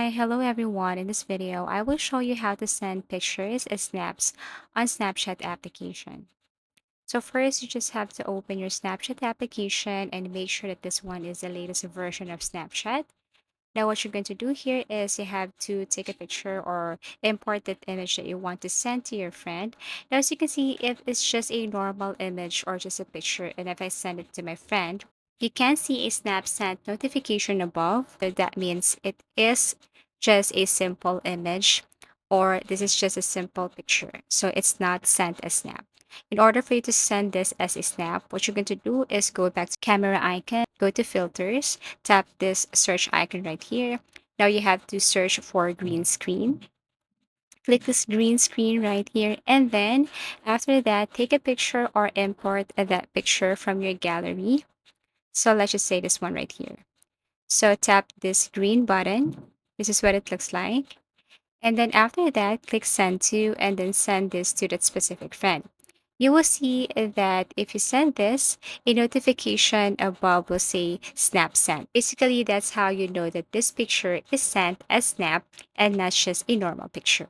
Hi, hello everyone. In this video, I will show you how to send pictures as snaps on Snapchat application. So first, you just have to open your Snapchat application and make sure that this one is the latest version of Snapchat. Now, what you're going to do here is you have to take a picture or import that image that you want to send to your friend. Now, as you can see, if it's just a normal image or just a picture, and if I send it to my friend, you can see a snap sent notification above. So that means it is just a simple image or this is just a simple picture. So it's not sent as snap. In order for you to send this as a snap, what you're going to do is go back to camera icon, go to filters, tap this search icon right here. Now you have to search for green screen. Click this green screen right here. And then after that, take a picture or import that picture from your gallery. So let's just say this one right here. So tap this green button. This is what it looks like. And then after that, click send to and then send this to that specific friend. You will see that if you send this, a notification above will say snap sent. Basically, that's how you know that this picture is sent as snap and not just a normal picture.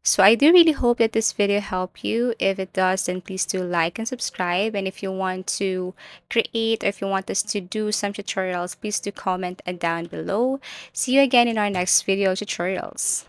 So I do really hope that this video helped you. If it does, then please do like and subscribe. And if you want to create or if you want us to do some tutorials, please do comment down below. See you again in our next video tutorials.